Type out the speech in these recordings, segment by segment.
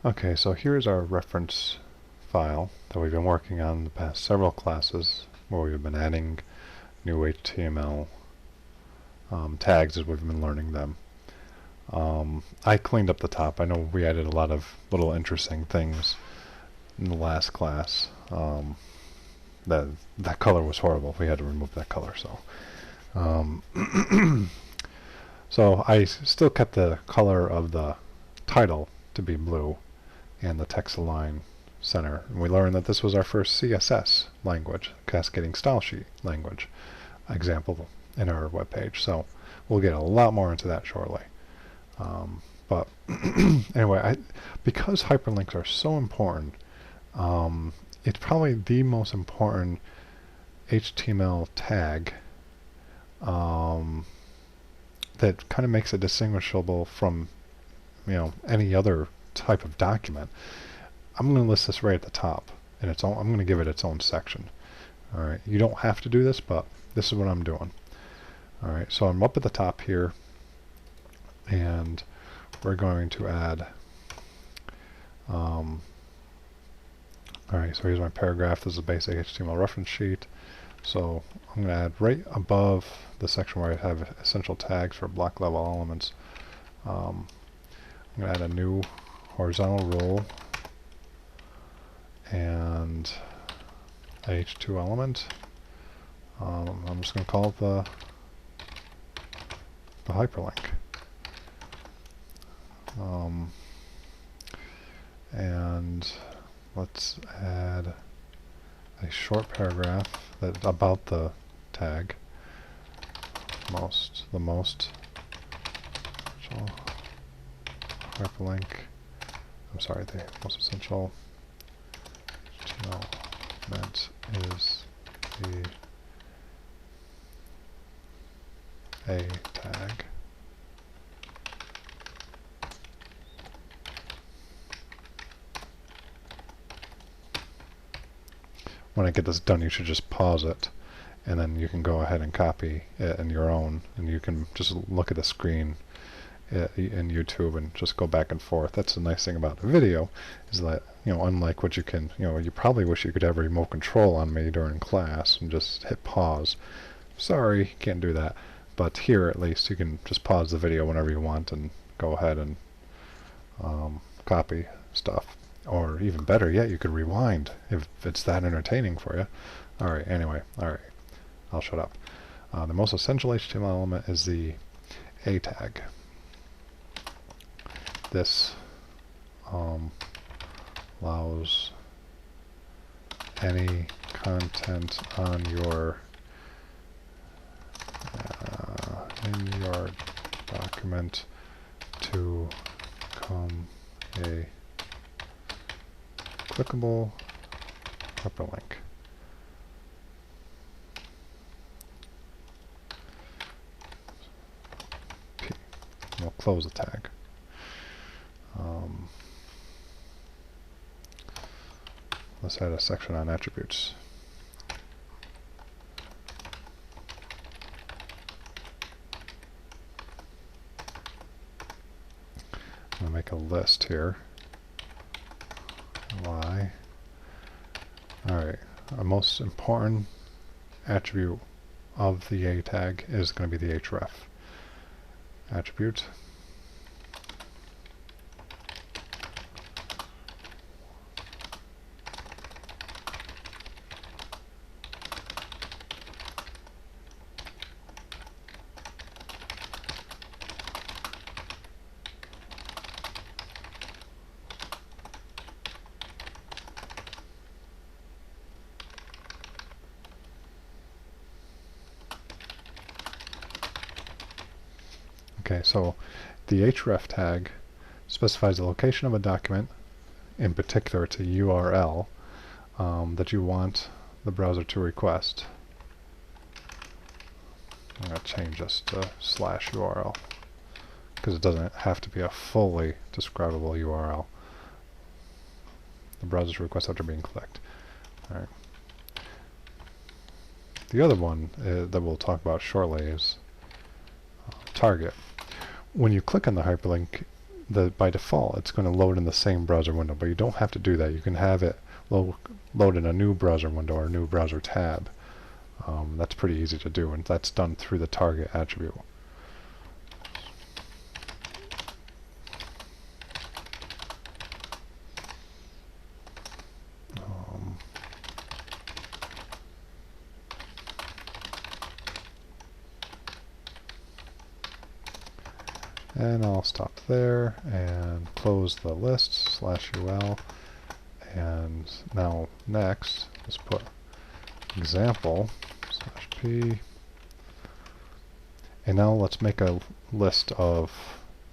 Okay, so here's our reference file that we've been working on the past several classes, where we've been adding new HTML tags as we've been learning them. I cleaned up the top. I know we added a lot of little interesting things in the last class. That color was horrible. We had to remove that color. So I still kept the color of the title to be blue and the text align center. And we learned that this was our first CSS language, Cascading Style Sheet language example in our web page. So we'll get a lot more into that shortly. But anyway, because hyperlinks are so important, it's probably the most important HTML tag that kind of makes it distinguishable from any other type of document. I'm going to list this right at the top, and I'm going to give it its own section. All right, you don't have to do this, but this is what I'm doing. All right, so I'm up at the top here, and we're going to add. All right, so here's my paragraph. This is a basic HTML reference sheet. So I'm going to add right above the section where I have essential tags for block level elements. I'm going to add a new horizontal row and a H2 element. I'm just going to call it the hyperlink. And let's add a short paragraph about the tag. The most hyperlink. I'm sorry, the most essential HTML element is the A tag. When I get this done, you should just pause it, and then you can go ahead and copy it in your own, and you can just look at the screen in YouTube and just go back and forth. That's the nice thing about the video, is that unlike what you can, you probably wish you could have remote control on me during class and just hit pause. Sorry, can't do that. But here, at least, you can just pause the video whenever you want and go ahead and copy stuff. Or even better yet, you could rewind if it's that entertaining for you. Alright, anyway, alright, I'll shut up. The most essential HTML element is the A tag. This allows any content on your in your document to become a clickable hyperlink. P. We'll close the tag. Let's add a section on attributes. I'm going to make a list here. Why? Alright, our most important attribute of the A tag is going to be the href attribute. Okay, so the href tag specifies the location of a document, in particular it's a URL, that you want the browser to request. I'm going to change this to /URL because it doesn't have to be a fully describable URL. The browser's request after being clicked. All right. The other one that we'll talk about shortly is target. When you click on the hyperlink, by default it's going to load in the same browser window, but you don't have to do that. You can have it load in a new browser window or a new browser tab. That's pretty easy to do, and that's done through the target attribute. And I'll stop there and close the list /ul. And now next, let's put example /p. And now let's make a list of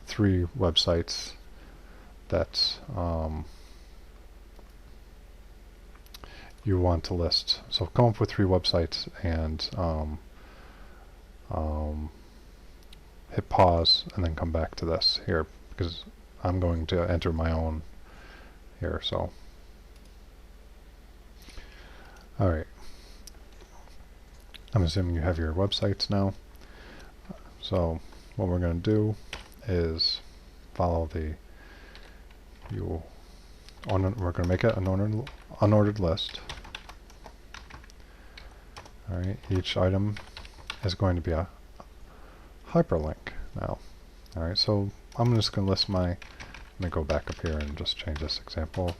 3 websites that you want to list. So come up with 3 websites and hit pause and then come back to this here, because I'm going to enter my own here. So alright, I'm assuming you have your websites now. So what we're going to do is follow the we're going to make it an unordered list. Alright, each item is going to be a hyperlink now. Alright, so I'm just going to list let me go back up here and just change this example.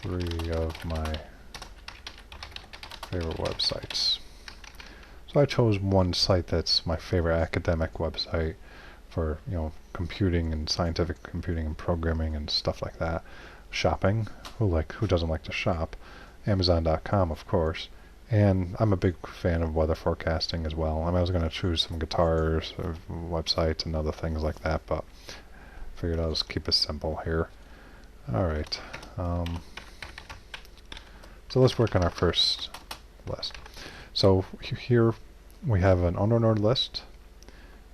3 of my favorite websites. So I chose one site that's my favorite academic website for, computing and scientific computing and programming and stuff like that. Shopping, who doesn't like to shop? Amazon.com, of course. And I'm a big fan of weather forecasting as well. I was going to choose some guitars, or websites, and other things like that, but figured I'll just keep it simple here. Alright, so let's work on our first list. So here we have an unordered list.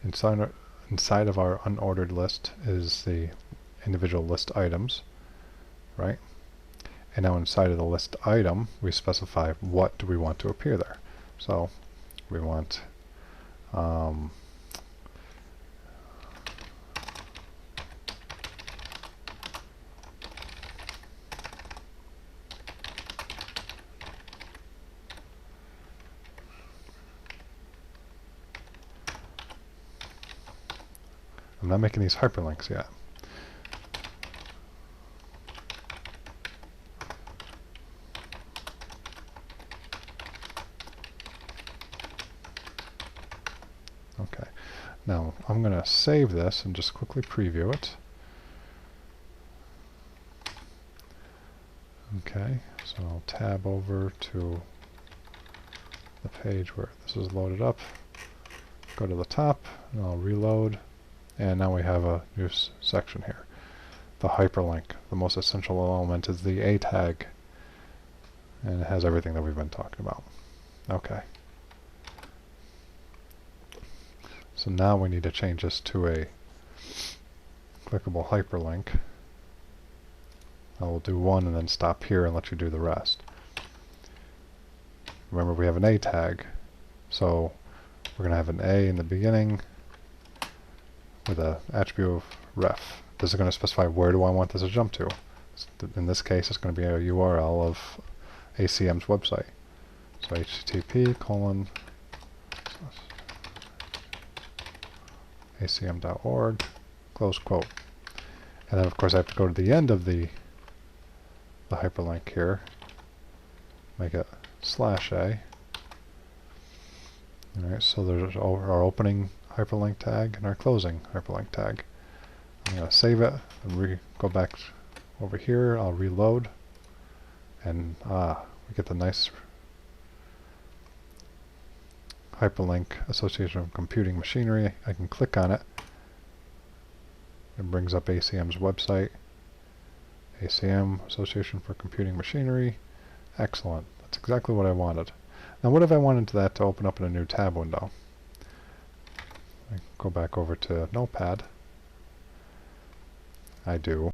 Inside of our unordered list is the individual list items, right? And now inside of the list item, we specify what do we want to appear there. So we want I'm not making these hyperlinks yet. Okay, now I'm going to save this and just quickly preview it. Okay, so I'll tab over to the page where this is loaded up, go to the top, and I'll reload, and now we have a new section here. The hyperlink, the most essential element, is the A tag, and it has everything that we've been talking about. Okay. So now we need to change this to a clickable hyperlink. I will do one and then stop here and let you do the rest. Remember, we have an A tag, so we're going to have an A in the beginning with an attribute of ref. This is going to specify where do I want this to jump to. In this case, it's going to be a URL of ACM's website. So http://acm.org, close quote. And then of course I have to go to the end of the hyperlink here, make it /A. Alright, so there's our opening hyperlink tag and our closing hyperlink tag. I'm going to save it and go back over here. I'll reload, and we get the nice hyperlink association of computing machinery. I can click on it. It brings up ACM's website. ACM, Association for Computing Machinery. Excellent. That's exactly what I wanted. Now what if I wanted that to open up in a new tab window? I go back over to Notepad. I do.